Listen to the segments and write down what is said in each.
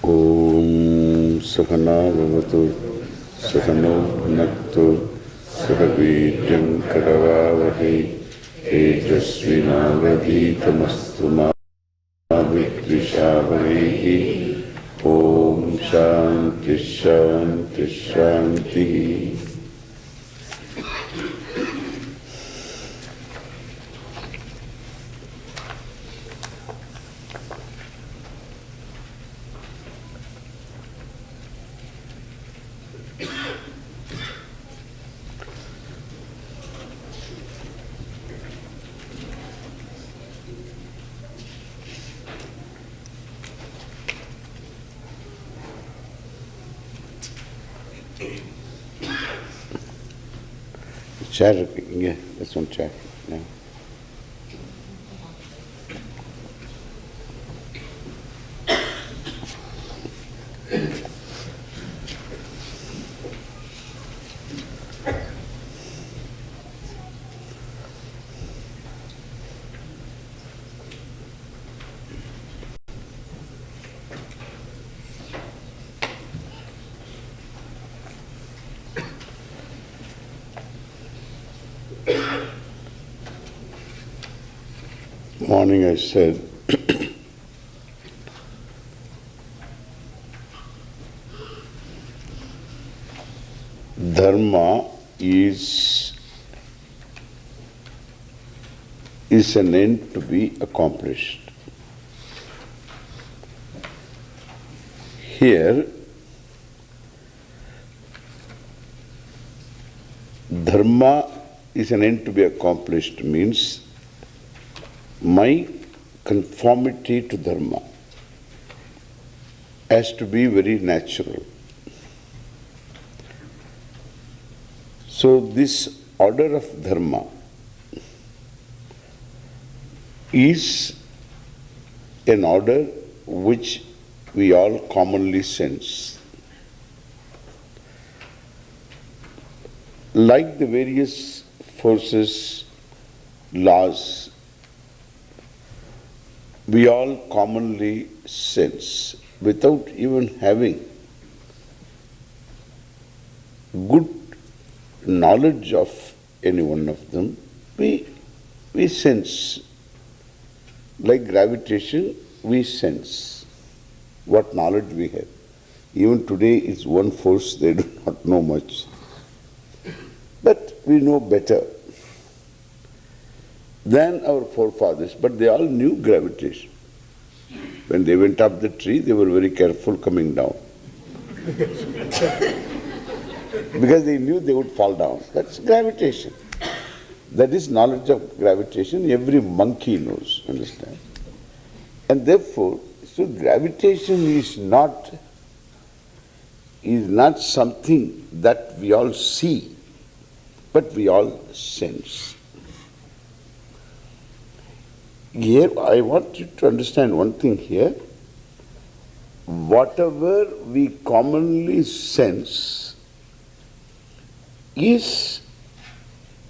Om Sahana Bhavatu Sahano Bhunaktu Sahavidyam Karavavahi Tejasvinavadhitamastu ma Vidvishavaihi. Om Shanti Shanti Shanti. Chair, yeah, that's one chair. Yeah. Morning I said, Dharma is an end to be accomplished. Here, Dharma is an end to be accomplished means my conformity to Dharma has to be very natural. So this order of Dharma is an order which we all commonly sense. Like the various forces, laws, we all commonly sense without even having good knowledge of any one of them. We sense. Like gravitation, we sense what knowledge we have. Even today is one force they do not know much. But we know better than our forefathers, but they all knew gravitation. When they went up the tree, they were very careful coming down. Because they knew they would fall down. That's gravitation. That is knowledge of gravitation. Every monkey knows, understand? And therefore, so gravitation is not something that we all see, but we all sense. Here, I want you to understand one thing here. Whatever we commonly sense is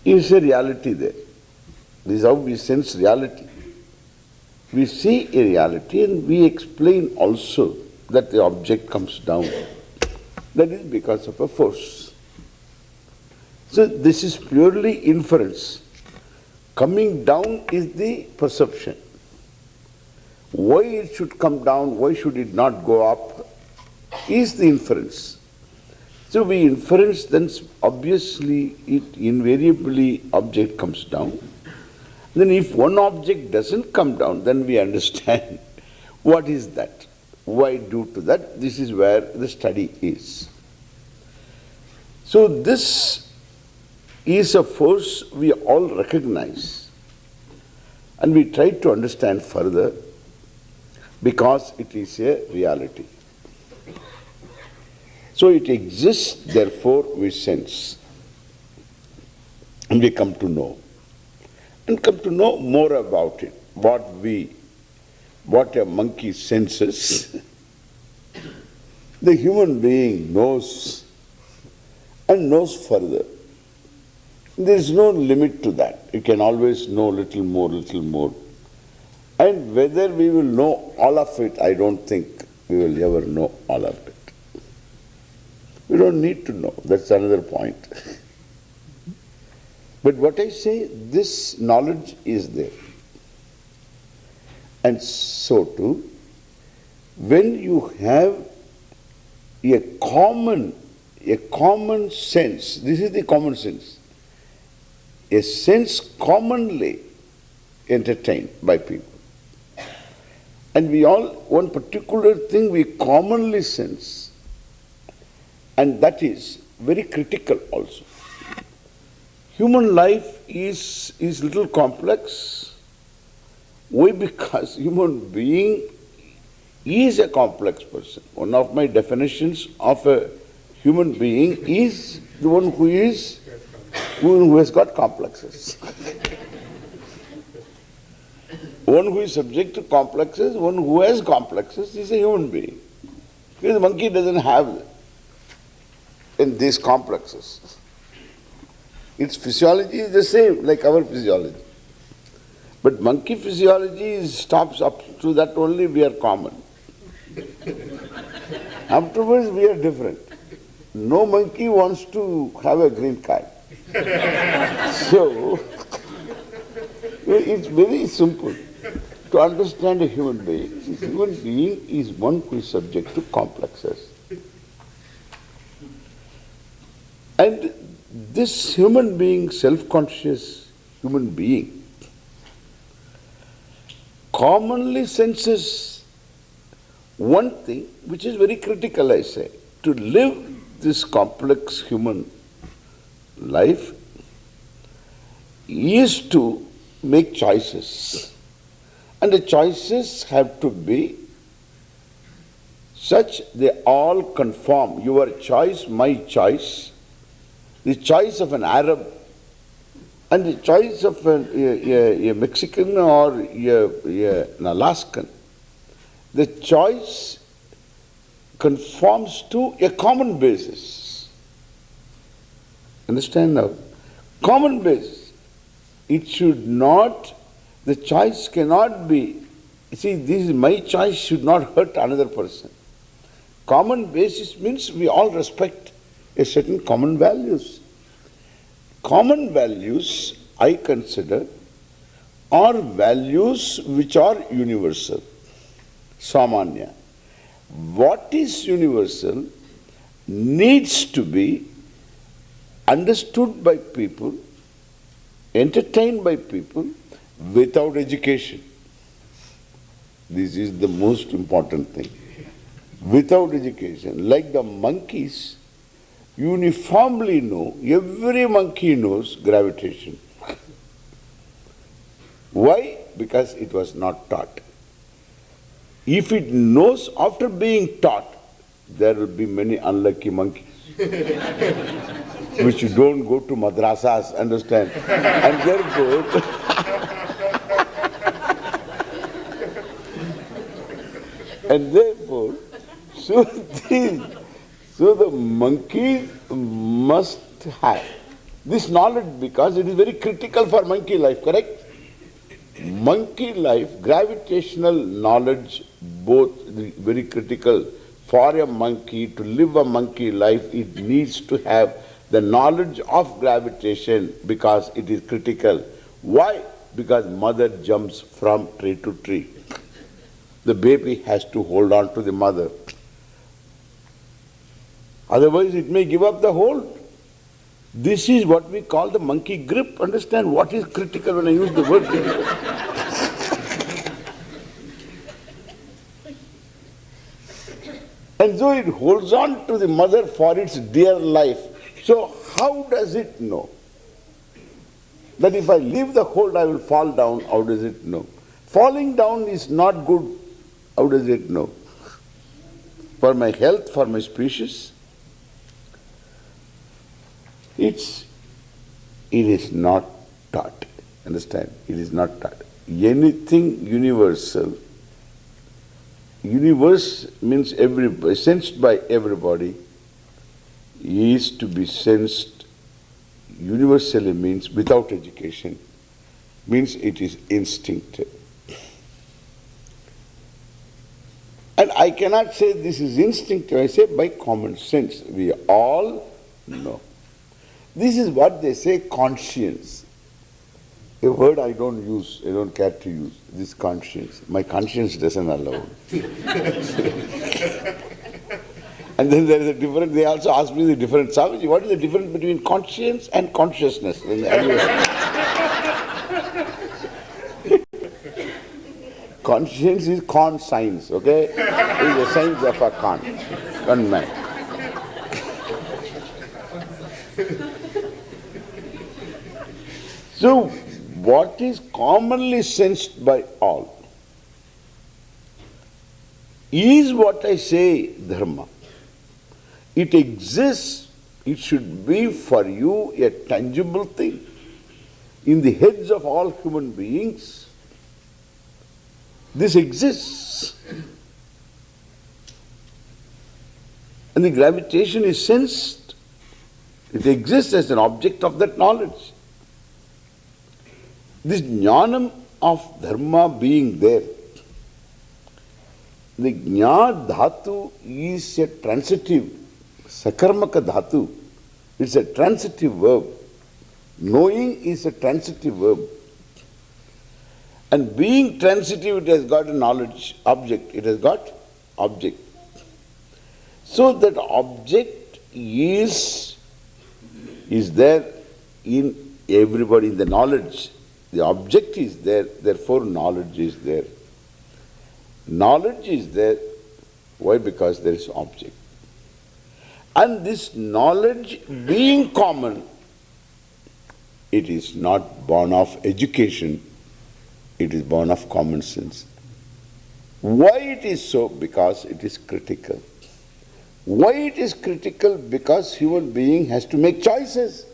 a reality there. This is how we sense reality. We see a reality and we explain also that the object comes down. That is because of a force. So this is purely inference. Coming down is the perception. Why it should come down, why should it not go up, is the inference. So we inference, then obviously it invariably object comes down. Then if one object doesn't come down, then we understand what is that, why due to that. This is where the study is. So this is a force we all recognize and we try to understand further because it is a reality. So it exists, therefore we sense and we come to know. And come to know more about it. What a monkey senses, the human being knows and knows further. There is no limit to that. You can always know little more, little more. And whether we will know all of it, I don't think. we will ever know all of it. We don't need to know. That's another point. But what I say, this knowledge is there. And so too, when you have a common sense, this is the common sense, a sense commonly entertained by people. And we all, one particular thing we commonly sense, and that is very critical also. Human life is little complex. Why? Because human being is a complex person. One of my definitions of a human being is the one who has got complexes. One who is subject to complexes, one who has complexes is a human being. Because the monkey doesn't have in these complexes. Its physiology is the same like our physiology. But monkey physiology stops up to that only, we are common. Afterwards we are different. No monkey wants to have a green card. So, it's very simple to understand a human being. A human being is one who is subject to complexes. And this human being, self-conscious human being, commonly senses one thing which is very critical, I say. To live this complex human life is to make choices. And the choices have to be such they all conform. Your choice, my choice, the choice of an Arab and the choice of a Mexican or an Alaskan, the choice conforms to a common basis. Understand now? Common basis. It should not, the choice cannot be, see, this is my choice should not hurt another person. Common basis means we all respect a certain common values. Common values, I consider, are values which are universal. Samanya. What is universal needs to be understood by people, entertained by people without education. This is the most important thing. Without education, like the monkeys uniformly know, every monkey knows gravitation. Why? Because it was not taught. If it knows after being taught, there will be many unlucky monkeys which don't go to madrasas, understand? And therefore, so the monkey must have this knowledge because it is very critical for monkey life, correct? Monkey life, gravitational knowledge, both very critical for a monkey to live a monkey life. It needs to have the knowledge of gravitation because it is critical. Why? Because mother jumps from tree to tree. The baby has to hold on to the mother. Otherwise it may give up the hold. This is what we call the monkey grip. Understand what is critical when I use the word critical. And so it holds on to the mother for its dear life. So how does it know that if I leave the hold I will fall down? How does it know? Falling down is not good. How does it know? For my health, for my species? It is not taught. Understand? It is not taught. Anything universal, universe means everybody, sensed by everybody, is to be sensed universally means without education, means it is instinctive. And I cannot say this is instinctive, I say by common sense. We all know. This is what they say conscience. A word I don't use, I don't care to use, this conscience. My conscience doesn't allow. And then there is a difference, they also ask me the difference. Swamiji, what is the difference between conscience and consciousness? Conscience is con science, okay? It is the science of a con man. So, what is commonly sensed by all is what I say dharma. It exists, it should be for you a tangible thing. In the heads of all human beings, this exists. And the gravitation is sensed. It exists as an object of that knowledge. This jnanam of dharma being there, the jna dhatu is a transitive, sakarmaka dhatu. It's a transitive verb. Knowing is a transitive verb. And being transitive, it has got a knowledge, object. It has got object. So that object is there in everybody, in the knowledge. The object is there, therefore knowledge is there. Knowledge is there. Why? Because there is object. And this knowledge being common, it is not born of education, it is born of common sense. Why it is so? Because it is critical. Why it is critical? Because human being has to make choices.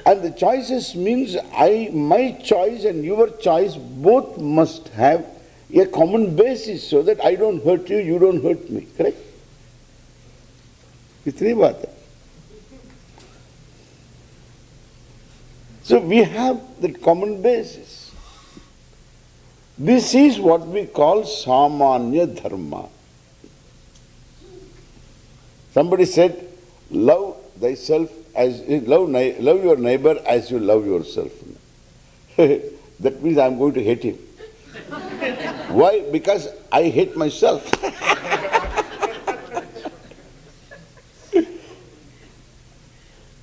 And the choices means my choice and your choice both must have a common basis so that I don't hurt you, you don't hurt me. Correct? Itni baat hai. So we have that common basis. This is what we call samanya dharma. Somebody said, love thyself as love your neighbor as you love yourself. That means I am going to hate him. Why? Because I hate myself.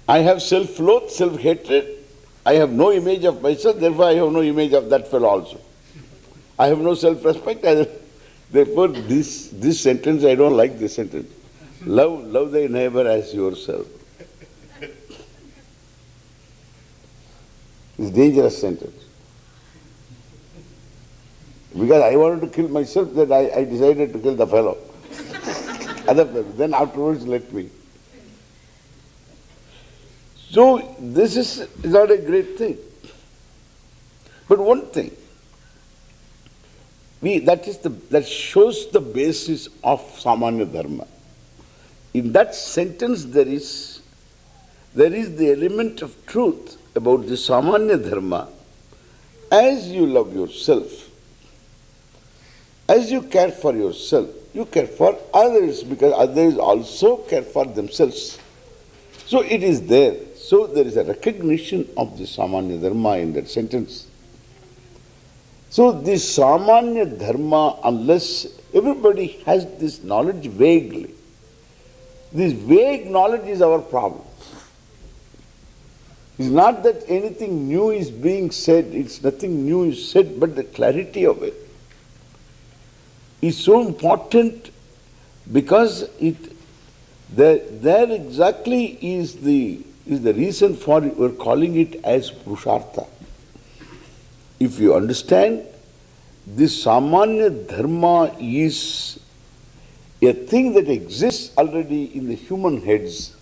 I have self-loath, self-hatred. I have no image of myself, therefore I have no image of that fellow also. I have no self-respect, therefore this sentence, I don't like this sentence. Love thy neighbor as yourself. It's a dangerous sentence. Because I wanted to kill myself, that I decided to kill the fellow. Other fellow. Then afterwards let me. So this is not a great thing. But one thing, that shows the basis of samanya dharma. In that sentence there is the element of truth about the samanya dharma. As you love yourself, as you care for yourself, you care for others, because others also care for themselves. So it is there. So there is a recognition of the samanya dharma in that sentence. So this samanya dharma, unless everybody has this knowledge vaguely, this vague knowledge is our problem. It's not that anything new is being said, it's nothing new is said, but the clarity of it is so important, because there exactly is the reason for we're calling it as Purushartha. If you understand, this samanya dharma is a thing that exists already in the human heads.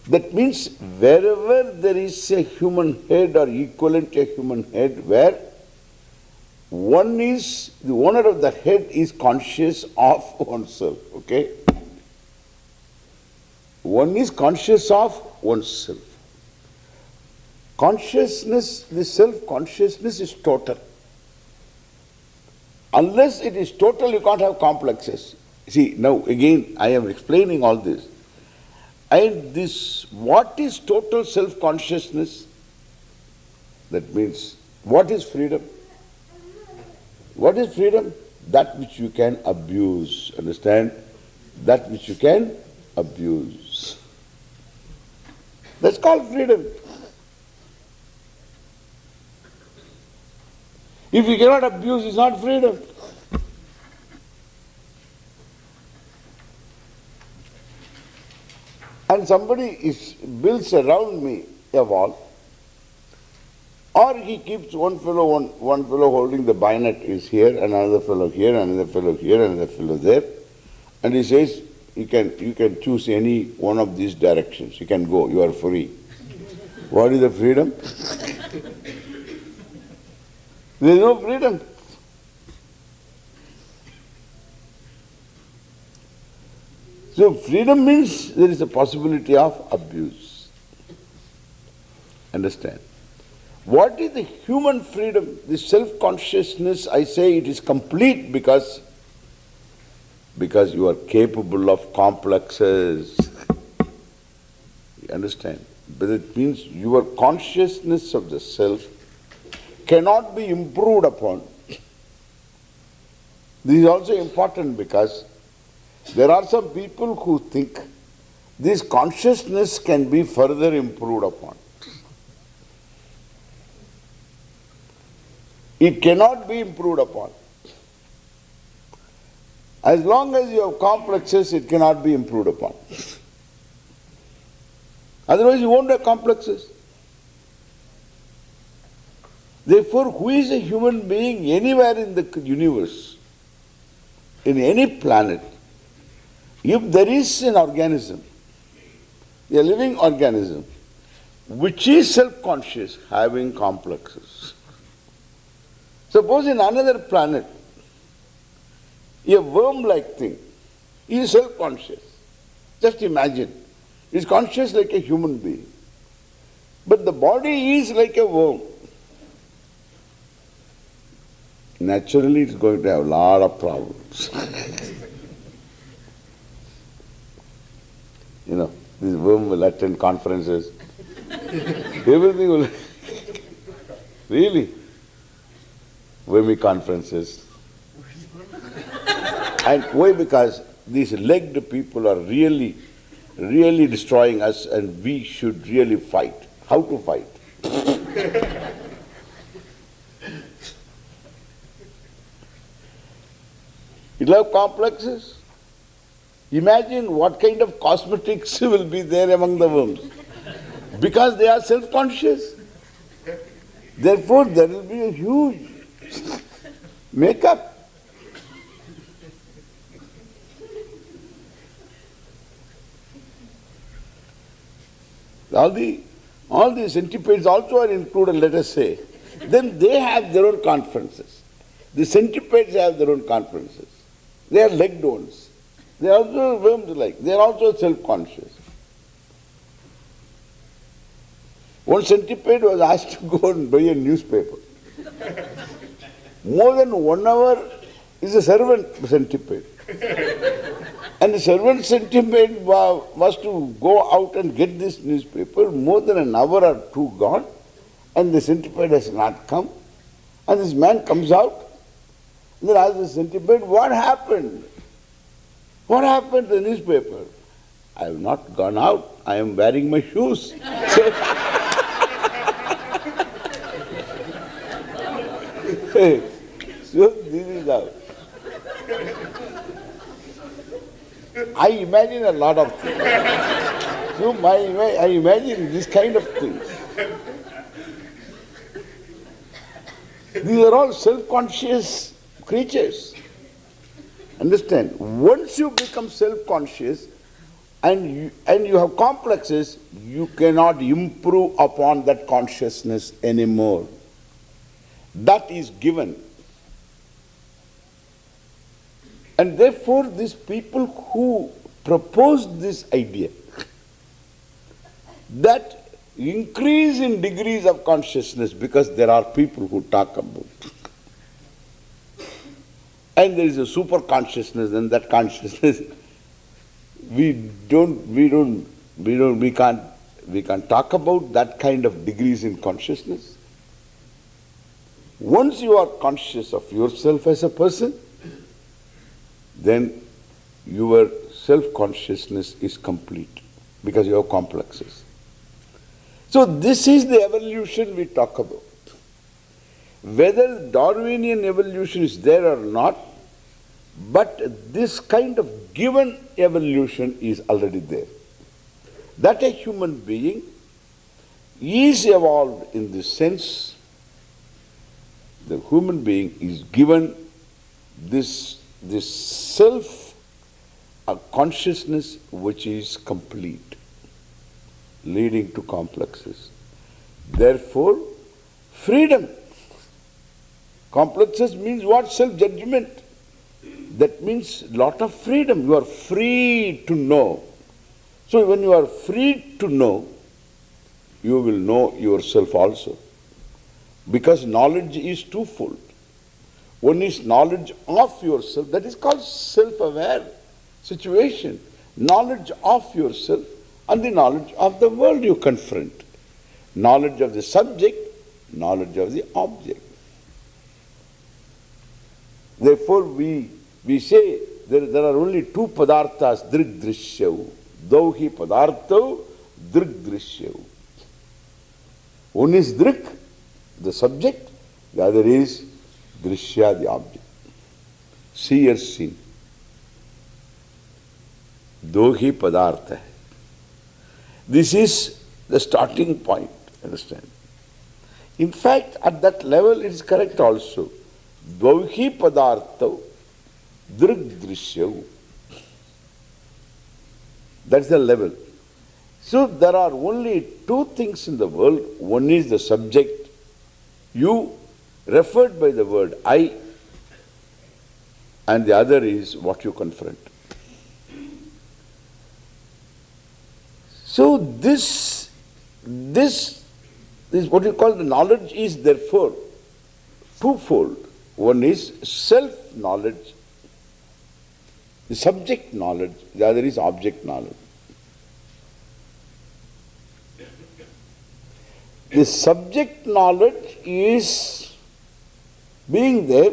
That means wherever there is a human head or equivalent to a human head, where the owner of the head is conscious of oneself, okay? One is conscious of oneself. Consciousness, the self-consciousness is total. Unless it is total, you can't have complexes. See, now again, I am explaining all this. And this, what is total self-consciousness? That means, what is freedom? What is freedom? That which you can abuse. Understand? That which you can abuse. That's called freedom. If you cannot abuse, it's not freedom. And somebody builds around me a wall, or he keeps one fellow holding the bayonet is here, another fellow here, another fellow here, another fellow there, and he says, you can choose any one of these directions. You can go, you are free. What is the freedom? There is no freedom. So freedom means there is a possibility of abuse. Understand? What is the human freedom? The self-consciousness, I say it is complete because you are capable of complexes. You understand? But it means your consciousness of the self cannot be improved upon. This is also important because there are some people who think this consciousness can be further improved upon. It cannot be improved upon. As long as you have complexes, it cannot be improved upon. Otherwise you won't have complexes. Therefore, who is a human being anywhere in the universe, in any planet, if there is an organism, a living organism, which is self-conscious, having complexes. Suppose in another planet, a worm-like thing is self-conscious. Just imagine, it's conscious like a human being. But the body is like a worm. Naturally, it's going to have a lot of problems. You know, this worm will attend conferences. Everything will... Really? Wormy conferences. And why? Because these legged people are really destroying us, and we should really fight. How to fight? You love complexes? Imagine what kind of cosmetics will be there among the worms. Because they are self-conscious. Therefore, there will be a huge makeup. All the centipedes also are included, let us say. Then they have their own conferences. The centipedes have their own conferences. They are legged ones. They are also worms-like. They are also self-conscious. One centipede was asked to go and buy a newspaper. More than 1 hour is a servant centipede. And the servant centipede was to go out and get this newspaper. More than an hour or two gone, and the centipede has not come. And this man comes out, and then asks the centipede, what happened? What happened to the newspaper? I have not gone out, I am wearing my shoes. So this is how. I imagine a lot of things. So I imagine this kind of things. These are all self-conscious creatures. Understand? Once you become self-conscious and you have complexes, you cannot improve upon that consciousness anymore. That is given. And therefore, these people who proposed this idea, that increase in degrees of consciousness, because there are people who talk about And there is a super consciousness, and that consciousness, we can't talk about that kind of degrees in consciousness. Once you are conscious of yourself as a person, then your self-consciousness is complete, because you have complexes. So this is the evolution we talk about. Whether Darwinian evolution is there or not, but this kind of given evolution is already there. That a human being is evolved in this sense. The human being is given this self consciousness which is complete, leading to complexes. Therefore, freedom. Complexes means what? Self-judgment. That means lot of freedom. You are free to know. So when you are free to know, you will know yourself also. Because knowledge is twofold. One is knowledge of yourself, that is called self-aware situation. Knowledge of yourself and the knowledge of the world you confront. Knowledge of the subject, knowledge of the object. Therefore, we say there are only two padarthas, drig drishyav. Dauhi padarthav, drig drishyav. One is drig, the subject, the other is drishya, the object. Seer seen. Dauhi padartha. This is the starting point, understand? In fact, at that level it is correct also. Dauhi padarthav, drig drishyav. That's the level. So there are only two things in the world. One is the subject, you referred by the word I, and the other is what you confront. So this is what you call the knowledge is therefore twofold. One is self-knowledge, the subject knowledge, the other is object knowledge. The subject knowledge is being there.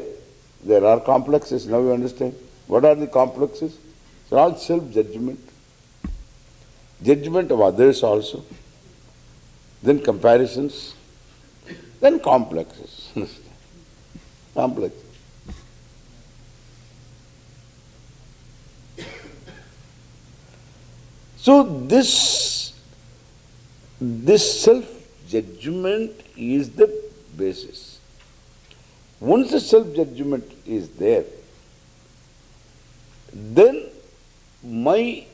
There are complexes, now you understand. What are the complexes? It's all self-judgment. Judgment of others also. Then comparisons. Then complexes. Complex. So this self-judgment is the basis. Once the self-judgment is there, then my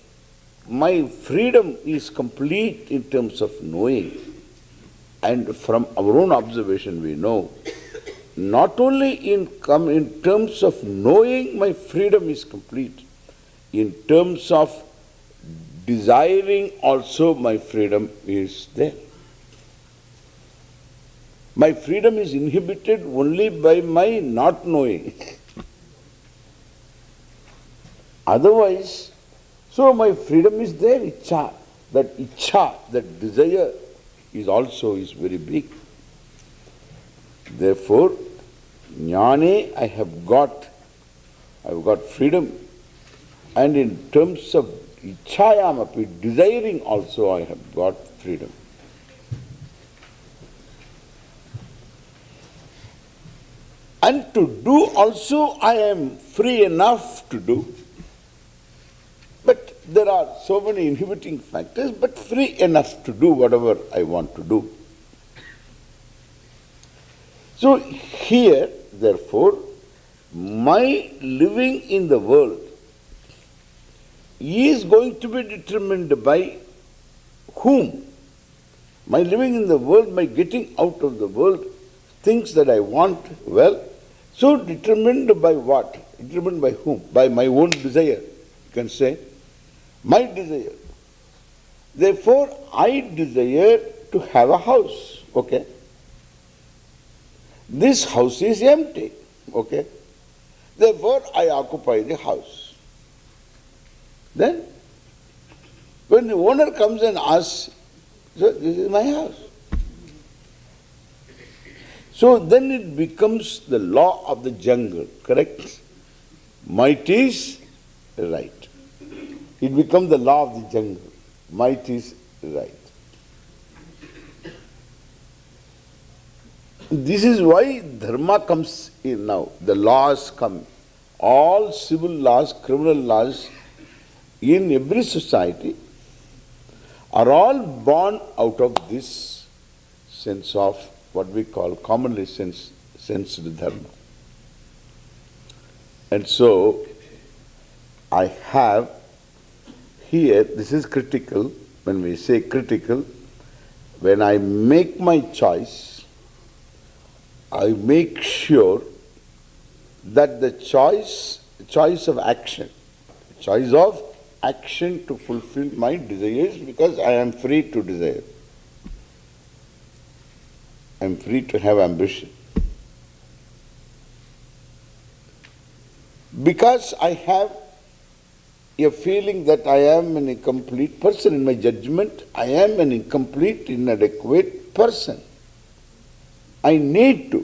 freedom is complete in terms of knowing. And from our own observation we know, not only in terms of knowing my freedom is complete, in terms of desiring also my freedom is there. My freedom is inhibited only by my not knowing. Otherwise, so my freedom is there, ichha. That desire is very big. Therefore, jnane, I have got freedom. And in terms of ichhayamapi, desiring also I have got freedom. And to do also I am free enough to do. But there are so many inhibiting factors, but free enough to do whatever I want to do. So here, therefore, my living in the world is going to be determined by whom? My living in the world, my getting out of the world, things that I want, well, so determined by what? Determined by whom? By my own desire, you can say. My desire. Therefore, I desire to have a house, okay? This house is empty, okay? Therefore, I occupy the house. Then, when the owner comes and asks, so this is my house. So then it becomes the law of the jungle, correct? Might is right. It becomes the law of the jungle. Might is right. This is why dharma comes in now. The laws come. All civil laws, criminal laws in every society are all born out of this sense of what we call commonly sensed dharma. And so, I have here, this is critical, when we say critical, when I make my choice, I make sure that the choice of action to fulfill my desires, because I am free to desire. I am free to have ambition. Because I have a feeling that I am an incomplete person in my judgment, I am an incomplete, inadequate person. I need to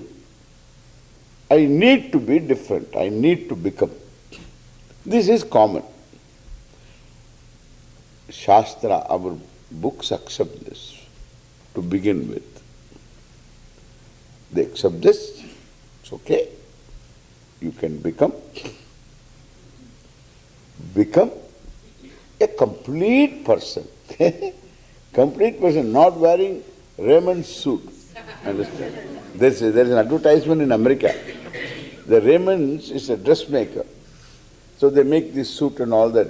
be different. I need to become. This is common. Shastra, our books accept this to begin with. They accept this. It's okay. You can become a complete person. Complete person, not wearing Raymond's suit. Understand? There's an advertisement in America. The Raymond's is a dressmaker. So they make this suit and all that.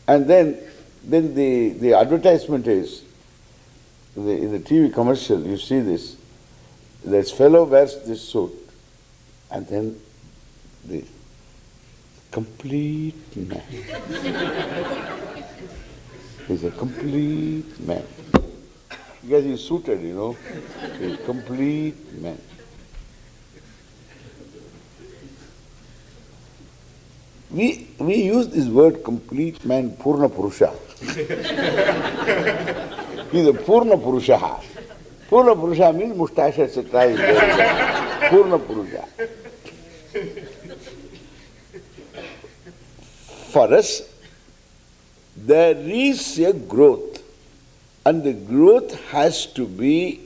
And then the advertisement is, in the TV commercial, you see this. This fellow wears this suit, and then the complete man. He's a complete man. Because he's suited, He's a complete man. We use this word complete man, Purna Purusha. He's a Purna Purusha. Purna Purusha means mustache, etc. Purna Purusha. For us, there is a growth, and the growth has to be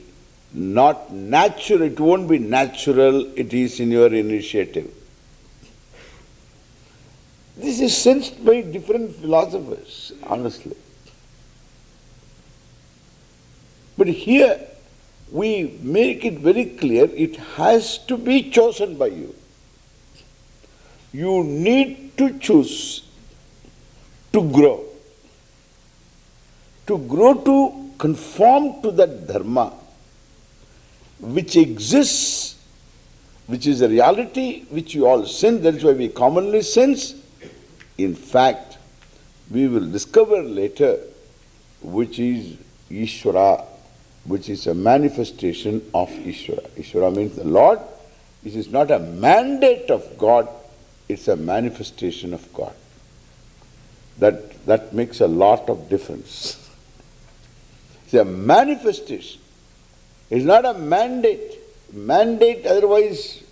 not natural. It won't be natural, it is in your initiative. This is sensed by different philosophers, honestly. But here, we make it very clear, it has to be chosen by you. You need to choose to grow to conform to that dharma which exists, which is a reality which you all sense. That is why we commonly sense. In fact, we will discover later which is Ishvara, which is a manifestation of Ishvara. Ishvara means the Lord. This is not a mandate of God, it's a manifestation of God. That makes a lot of difference. It's a manifestation. It's not a mandate. Mandate, otherwise,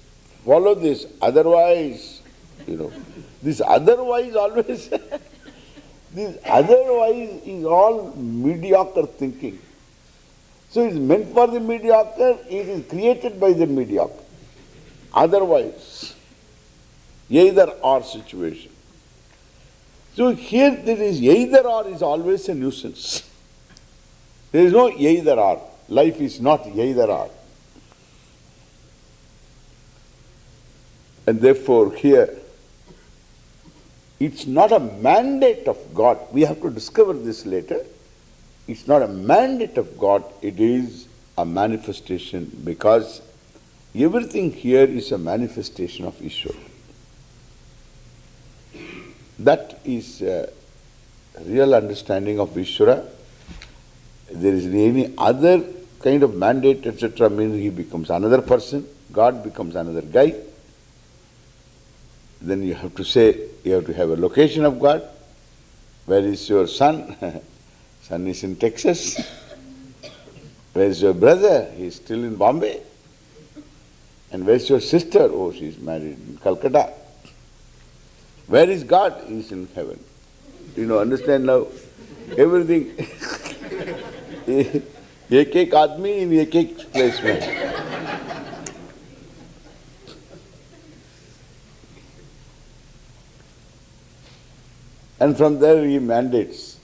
follow this. Otherwise, this otherwise always, this otherwise is all mediocre thinking. So it's meant for the mediocre, it is created by the mediocre. Otherwise, either or situation. So here there is either or is always a nuisance. There is no either or. Life is not either or. And therefore here, it's not a mandate of God. We have to discover this later. It's not a mandate of God, it is a manifestation, because everything here is a manifestation of Ishvara. That is a real understanding of Ishvara. There is any other kind of mandate, etc., means he becomes another person, God becomes another guy. Then you have to say, you have to have a location of God. Where is your son? Son is in Texas. Where is your brother? He is still in Bombay. And where is your sister? Oh, she is married in Calcutta. Where is God? He is in heaven. Understand now? Everything. एक आदमी in एक place में. And from there he mandates.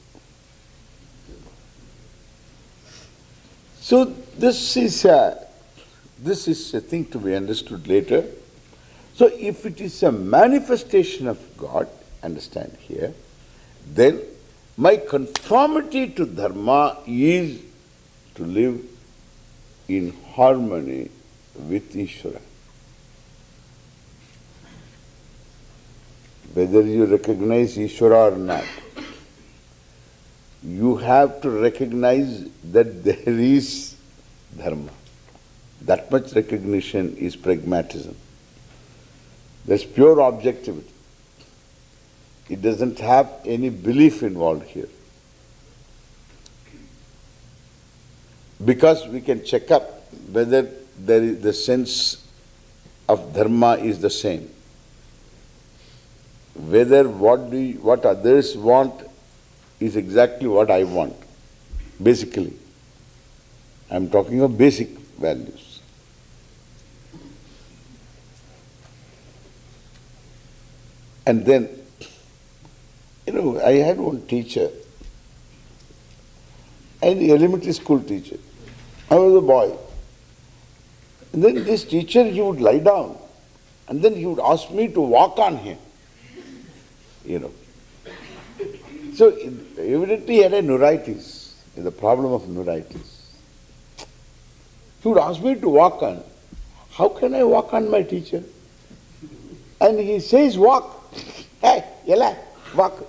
So this is a thing to be understood later. So if it is a manifestation of God, understand here, then my conformity to dharma is to live in harmony with Ishvara. Whether you recognize Ishvara or not, you have to recognize that there is dharma. That much recognition is pragmatism. There's pure objectivity. It doesn't have any belief involved here. Because we can check up whether there is the sense of dharma is the same. Whether what others want is exactly what I want. Basically. I'm talking of basic values. And then, I had one teacher, an elementary school teacher. I was a boy. And then this teacher, he would lie down and then he would ask me to walk on him. So evidently he had a neuritis, the problem of neuritis. He would ask me to walk on. How can I walk on my teacher? And he says, walk. Hey, yalla, walk.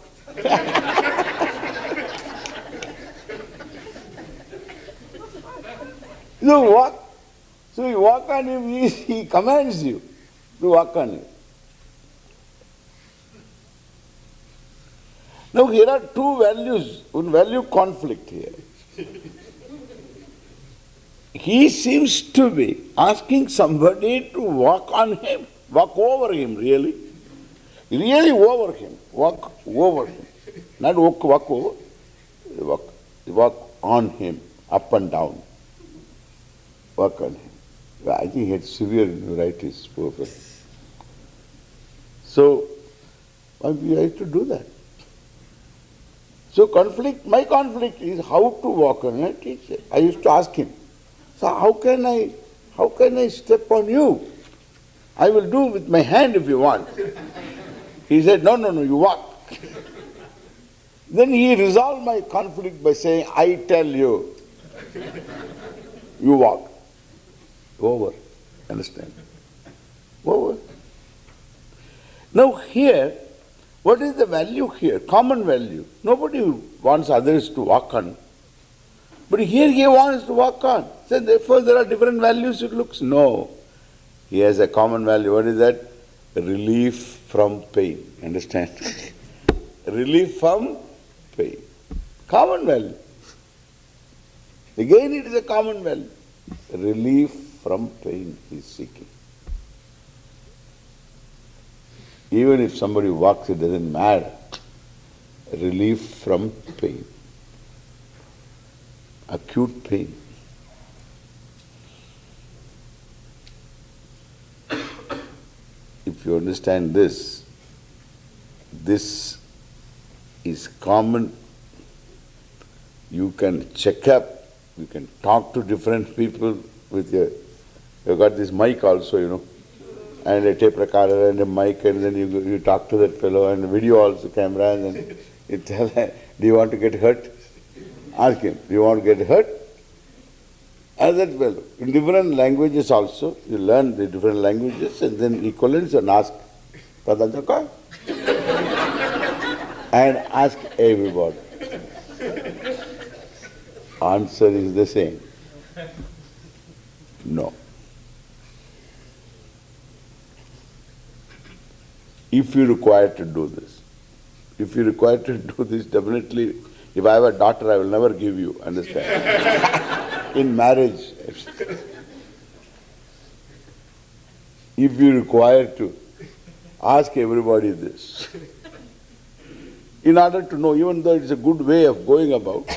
So walk. So you walk on him, he commands you to walk on him. Now here are two values, one value conflict here. He seems to be asking somebody to walk on him, walk over him, really. Really over him, walk over him. Not walk over, walk on him, up and down. Walk on him. I think he had severe neuritis, poor fellow. So, we have to do that. So my conflict is how to walk on a teacher. I used to ask him, so how can I step on you? I will do with my hand if you want. He said, no, you walk. Then he resolved my conflict by saying, I tell you, you walk. Over. Understand? Over. Now here, what is the value here? Common value. Nobody wants others to walk on. But here he wants to walk on. So therefore there are different values it looks. No. He has a common value. What is that? Relief from pain. Understand? Relief from pain. Common value. Again it is a common value. Relief from pain he is seeking. Even if somebody walks, it doesn't matter. Relief from pain. Acute pain. If you understand this is common. You can check up, you can talk to different people with you've got this mic also, and a tape recorder and a mic, and then you talk to that fellow, and video also, camera, and then you tell him, do you want to get hurt? Ask him, do you want to get hurt? Ask that fellow. In different languages also, you learn the different languages, and then equivalents and ask, and ask everybody. Answer is the same. No. if you require to do this. If you require to do this, definitely, if I have a daughter, I will never give you, understand? In marriage. If you require to, ask everybody this. In order to know, even though it's a good way of going about,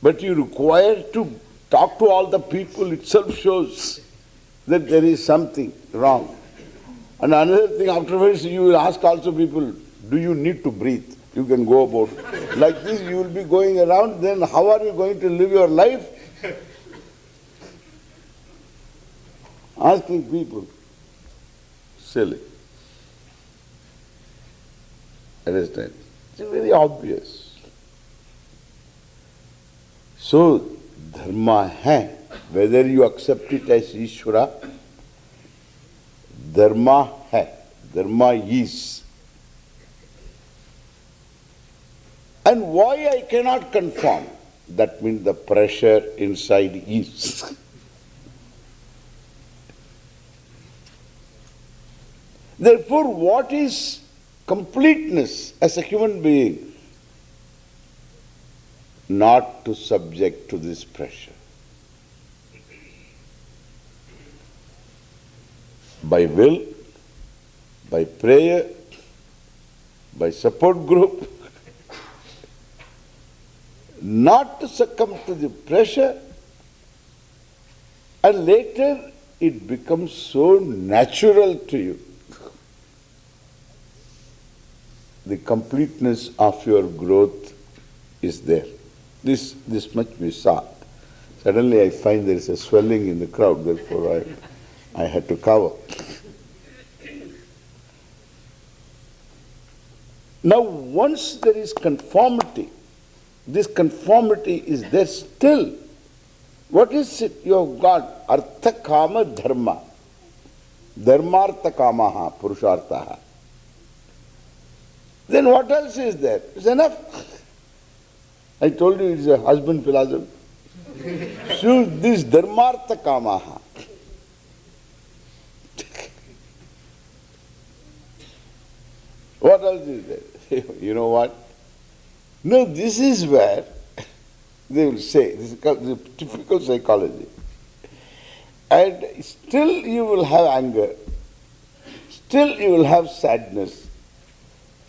but you require to talk to all the people itself shows that there is something wrong. And another thing, afterwards you will ask also people, do you need to breathe? You can go about. Like this you will be going around, then how are you going to live your life? Asking people. Silly. Understand? It's very obvious. So, dharma hai, whether you accept it as Ishvara, dharma hai, dharma is. And why I cannot conform? That means the pressure inside is. Therefore, what is completeness as a human being? Not to subject to this pressure. By will, by prayer, by support group, not to succumb to the pressure, and later it becomes so natural to you. The completeness of your growth is there. This much we saw. Suddenly I find there is a swelling in the crowd, therefore I had to cover. Now once there is conformity, this conformity is there still. What is it? You have got artha kama dharma. Dharmartha kamaha purusharthaha. Then what else is there? It's enough. I told you it's a husband philosophy. So this dharmartha kamaha. What else is there? You know what? No, this is where they will say, this is typical psychology. And still you will have anger, still you will have sadness,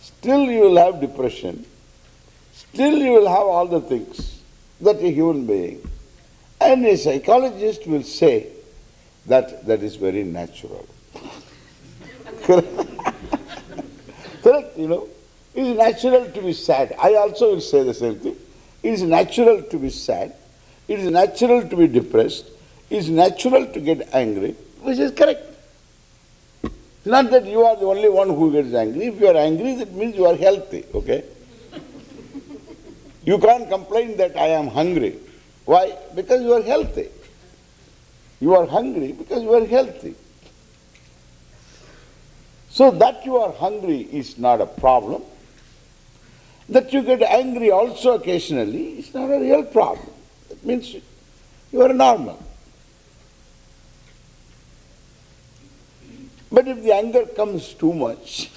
still you will have depression, still you will have all the things that a human being. And a psychologist will say that that is very natural. Correct, you know. It is natural to be sad. I also will say the same thing. It is natural to be sad. It is natural to be depressed. It is natural to get angry, which is correct. It's not that you are the only one who gets angry. If you are angry, that means you are healthy, okay? You can't complain that I am hungry. Why? Because you are healthy. You are hungry because you are healthy. So that you are hungry is not a problem. That you get angry also occasionally is not a real problem. It means you are normal. But if the anger comes too much,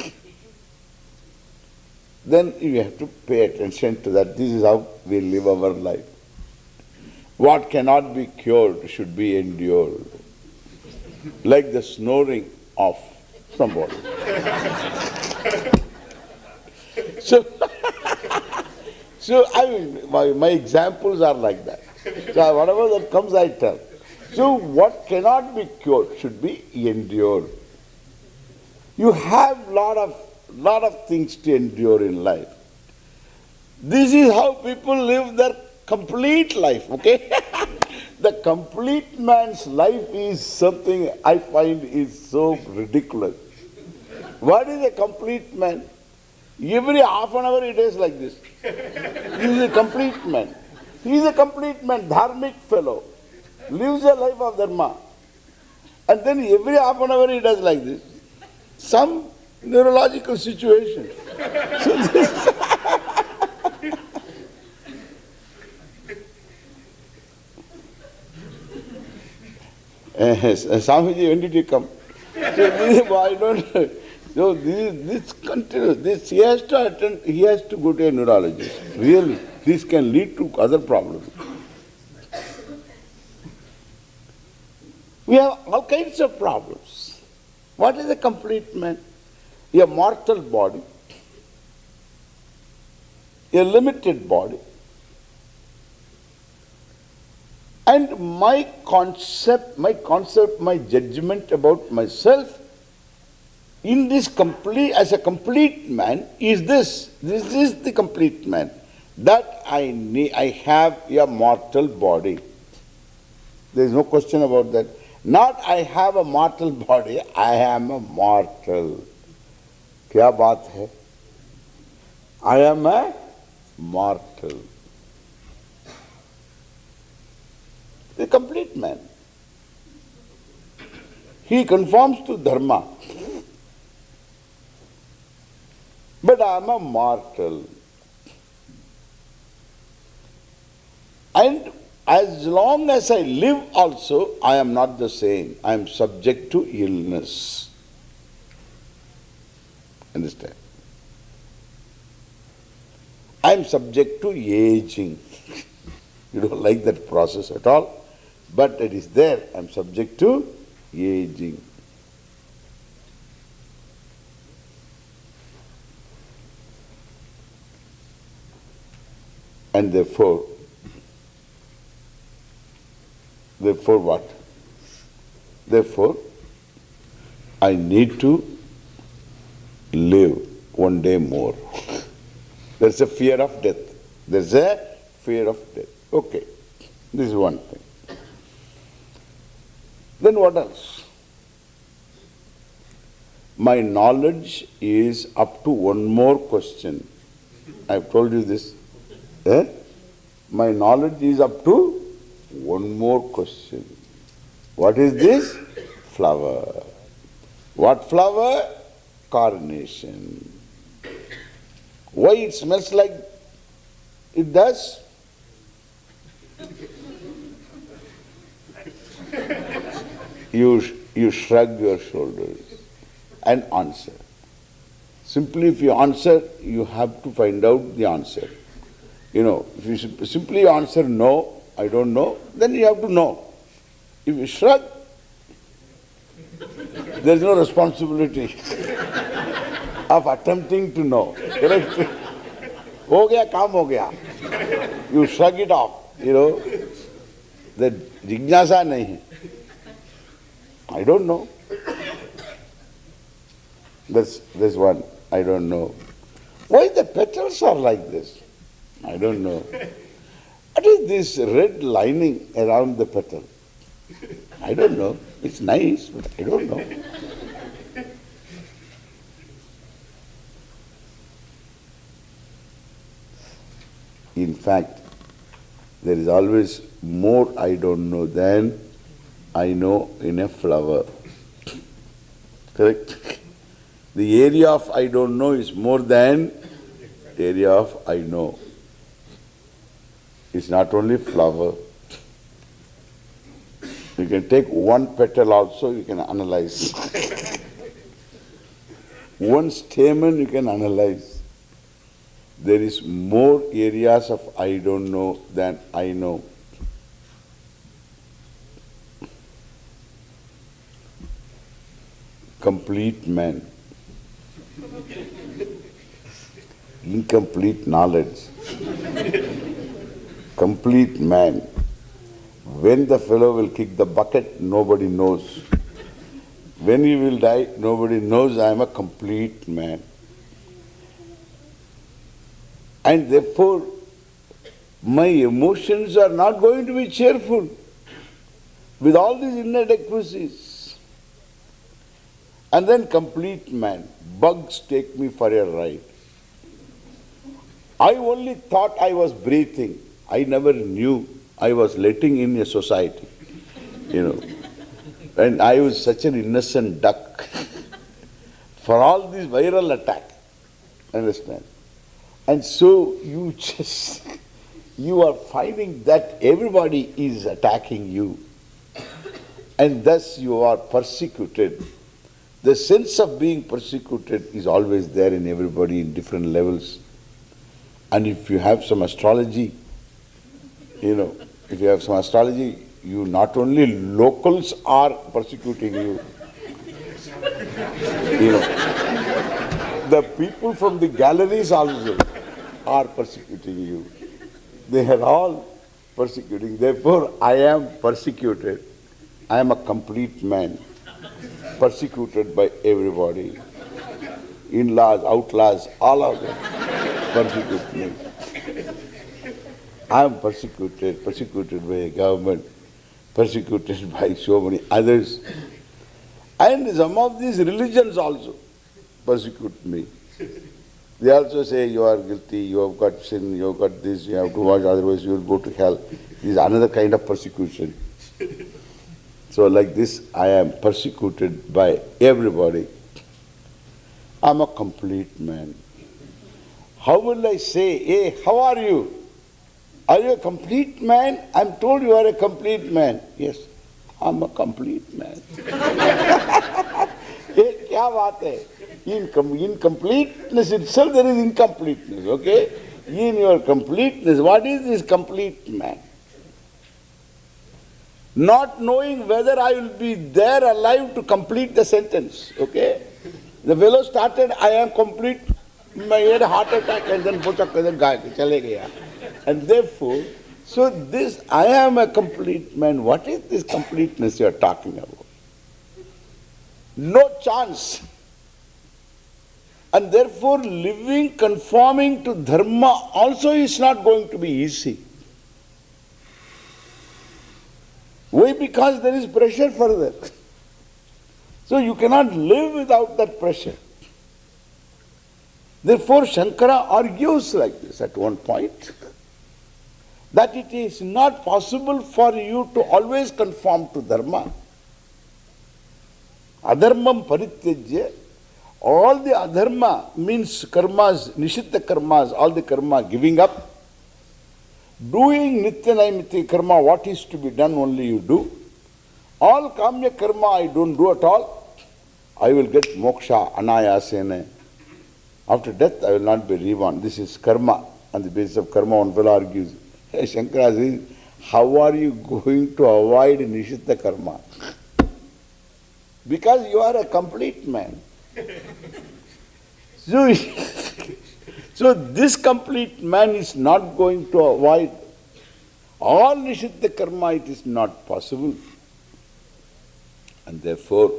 then you have to pay attention to that. This is how we live our life. What cannot be cured should be endured. Like the snoring of somebody. So I mean, my examples are like that. So whatever that comes, I tell. So what cannot be cured should be endured. You have lot of things to endure in life. This is how people live their complete life, okay? The complete man's life is something I find is so ridiculous. What is a complete man? Every half an hour it is like this. He is a complete man. He is a complete man, dharmic fellow. Lives a life of dharma. And then every half an hour he does like this. Some neurological situation. So this Swamiji, when did you come? So I don't know. So this continues. This he has to attend. He has to go to a neurologist. Really, this can lead to other problems. We have all kinds of problems. What is a complete man? A mortal body, a limited body, and my concept, my judgment about myself in this as a complete man is this. This is the complete man. That I have a mortal body. There is no question about that. Not I have a mortal body, I am a mortal. क्या बात है? I am a mortal. The complete man. He conforms to dharma. But I am a mortal. And as long as I live also, I am not the same. I am subject to illness. Understand? I am subject to aging. You don't like that process at all, but it is there. I am subject to aging. And therefore what? Therefore, I need to live one day more. There's a fear of death. There's a fear of death. Okay, this is one thing. Then what else? My knowledge is up to one more question. I've told you this. My knowledge is up to one more question. What is this? Flower. What flower? Carnation. Why it smells like it does? You shrug your shoulders and answer. Simply if you answer, you have to find out the answer. You know, if you simply answer no, I don't know, then you have to know. If you shrug, there is no responsibility of attempting to know. Correct? Ho gaya, kaam ho gaya. You shrug it off, you know. The jignasa nahi. I don't know. There's one, I don't know. Why the petals are like this? I don't know. What is this red lining around the petal? I don't know. It's nice, but I don't know. In fact, there is always more I don't know than I know in a flower. Correct? The area of I don't know is more than the area of I know. It's not only flower. You can take one petal also, you can analyze. One stamen you can analyze. There is more areas of I don't know than I know. Complete man. Incomplete knowledge. Complete man. When the fellow will kick the bucket, nobody knows. When he will die, nobody knows. I am a complete man. And therefore, my emotions are not going to be cheerful with all these inadequacies. And then complete man. Bugs take me for a ride. I only thought I was breathing. I never knew I was letting in a society, you know. And I was such an innocent duck for all this viral attack. Understand? And so you are finding that everybody is attacking you. And thus you are persecuted. The sense of being persecuted is always there in everybody in different levels. And if you have some astrology, if you have some astrology, you not only locals are persecuting you, the people from the galleries also are persecuting you. They are all persecuting. Therefore, I am persecuted. I am a complete man, persecuted by everybody. In-laws, outlaws, all of them persecute me. I am persecuted by the government, persecuted by so many others. And some of these religions also persecute me. They also say you are guilty, you have got sin, you have got this, you have to watch, otherwise you will go to hell. This is another kind of persecution. So like this, I am persecuted by everybody. I am a complete man. How will I say, hey, how are you? Are you a complete man? I am told you are a complete man. Yes, I am a complete man. Hey, kya baat hai? In completeness itself there is incompleteness, okay? In your completeness, what is this complete man? Not knowing whether I will be there alive to complete the sentence, okay? The fellow started, I am complete, he had a heart attack and then chale gaya. And therefore, so this, I am a complete man. What is this completeness you are talking about? No chance. And therefore, living, conforming to dharma also is not going to be easy. Why? Because there is pressure further. So you cannot live without that pressure. Therefore, Shankara argues like this at one point, that it is not possible for you to always conform to dharma. Adharmam parityajya. All the adharma means karmas, nishiddha karmas, all the karma giving up. Doing nitya naimitya karma, what is to be done only you do. All kamya karma I don't do at all. I will get moksha anayasena. After death I will not be reborn. This is karma. On the basis of karma one fellow argues. Hey, Shankara says, how are you going to avoid nishiddha karma? Because you are a complete man. So this complete man is not going to avoid all nishiddha karma. It is not possible. And therefore,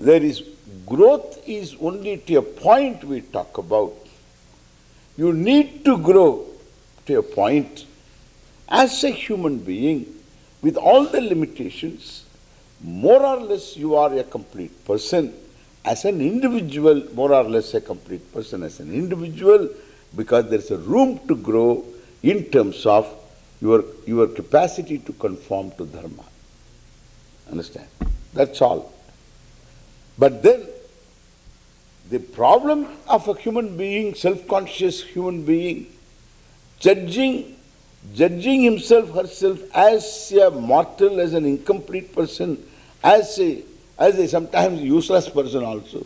there is growth is only to a point we talk about. You need to grow to a point as a human being with all the limitations. More or less you are a complete person. As an individual, more or less a complete person as an individual, because there is a room to grow in terms of your capacity to conform to dharma. Understand? That's all. But then, the problem of a human being, self-conscious human being, judging himself, herself as a mortal, as an incomplete person, as a sometimes useless person also.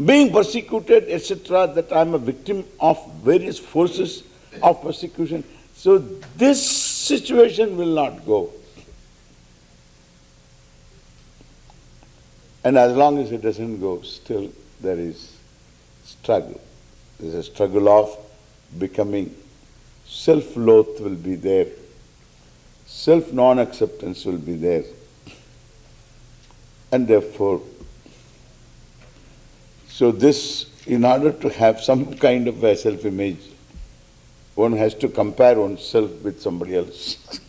Being persecuted, etc., that I am a victim of various forces of persecution. So this situation will not go. And as long as it doesn't go, still there is struggle. There is a struggle of becoming self-loath will be there. Self-non-acceptance will be there. And therefore, so this, in order to have some kind of a self-image, one has to compare oneself with somebody else.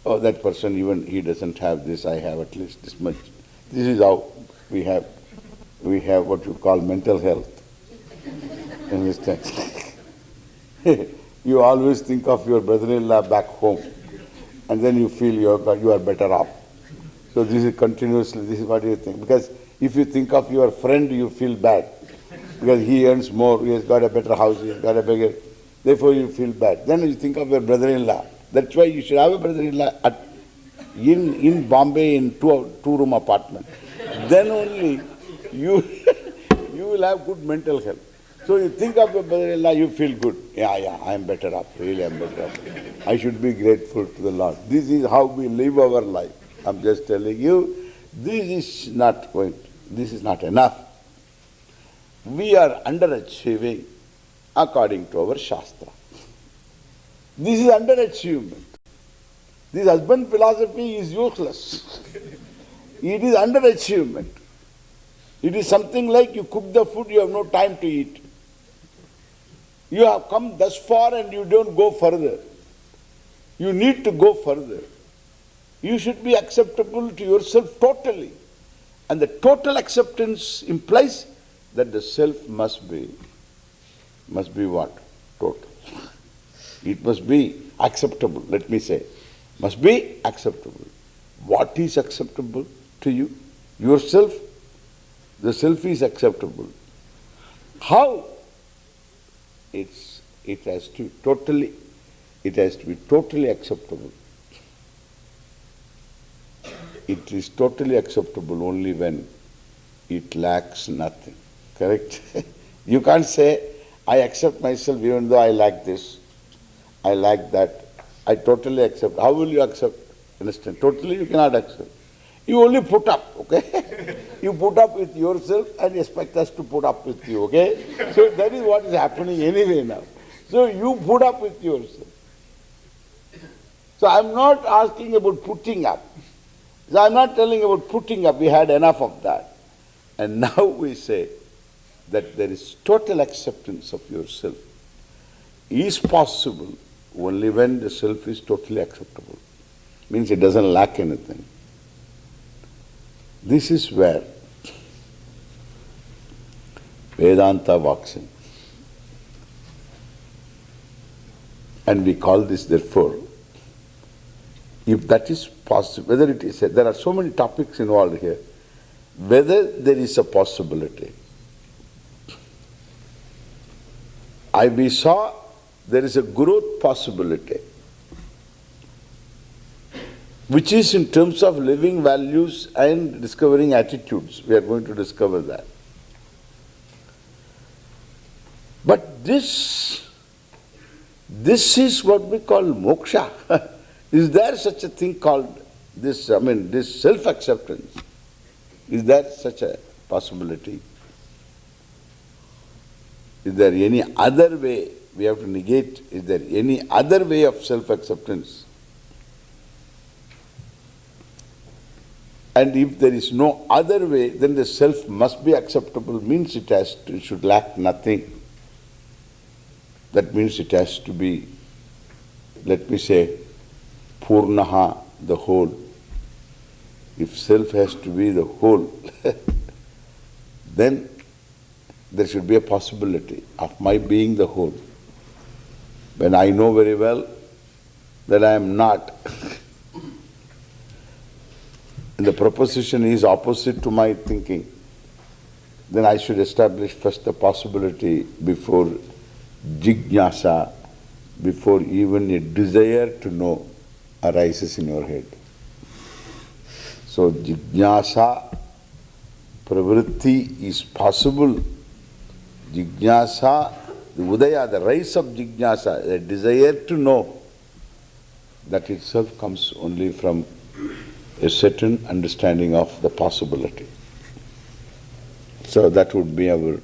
Oh, that person, even he doesn't have this, I have at least this much. This is how we have what you call mental health. Understand? You always think of your brother-in-law back home, and then you feel you are better off. So this is continuously, this is what you think. Because if you think of your friend, you feel bad. Because he earns more, he has got a better house, he has got a bigger, therefore you feel bad. Then you think of your brother-in-law. That's why you should have a brother-in-law in Bombay in two-room apartment. Then only you you will have good mental health. So you think of your brother-in-law, you feel good. Yeah, I am better off. Really, I am better off. I should be grateful to the Lord. This is how we live our life. I'm just telling you, this is not enough. We are underachieving according to our Shastra. This is underachievement. This husband philosophy is useless. It is underachievement. It is something like you cook the food, you have no time to eat. You have come thus far and you don't go further. You need to go further. You should be acceptable to yourself totally. And the total acceptance implies that the self must be what? Total. It must be acceptable, let me say. Must be acceptable. What is acceptable to you? Yourself. The self is acceptable. How? It has to be totally acceptable. It is totally acceptable only when it lacks nothing. Correct? You can't say, I accept myself even though I lack this, I lack that. I totally accept. How will you accept? Understand? Totally you cannot accept. You only put up, okay? You put up with yourself and expect us to put up with you, okay? So that is what is happening anyway now. So you put up with yourself. So I'm not asking about putting up. So I'm not telling about putting up. We had enough of that. And now we say that there is total acceptance of yourself is possible only when the self is totally acceptable. Means it doesn't lack anything. This is where Vedanta walks in. And we call this, therefore, if that is possible, whether it is, there are so many topics involved here, whether there is a possibility. We saw there is a growth possibility, which is in terms of living values and discovering attitudes. We are going to discover that. But this is what we call moksha. Is there such a thing called this, this self-acceptance? Is there such a possibility? Is there any other way? We have to negate, is there any other way of self-acceptance? And if there is no other way, then the self must be acceptable, means it should lack nothing. That means it has to be, let me say, Purnaha, the whole. If self has to be the whole, then there should be a possibility of my being the whole. When I know very well that I am not, and the proposition is opposite to my thinking, then I should establish first the possibility before jignasa, before even a desire to know arises in your head. So jignasa, pravritti is possible. Jignasa, the udaya, the rise of jignasa, the desire to know, that itself comes only from a certain understanding of the possibility. So that would be our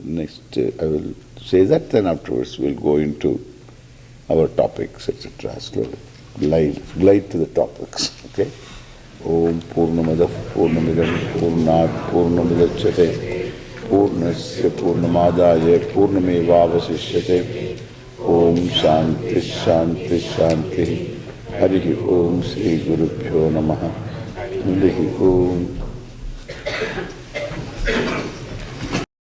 next, I will say that, then afterwards we'll go into our topics, etc. Slowly. Glide to the topics. Okay? Om Purnamadav Purnamidam Purnat Purnamidachyate Purnasya Purnamadaya Purnamevavasishyate. Om Shanti Shanti Shanti. Harihi Om Sri Gurubhyo Namaha. Harihi Om.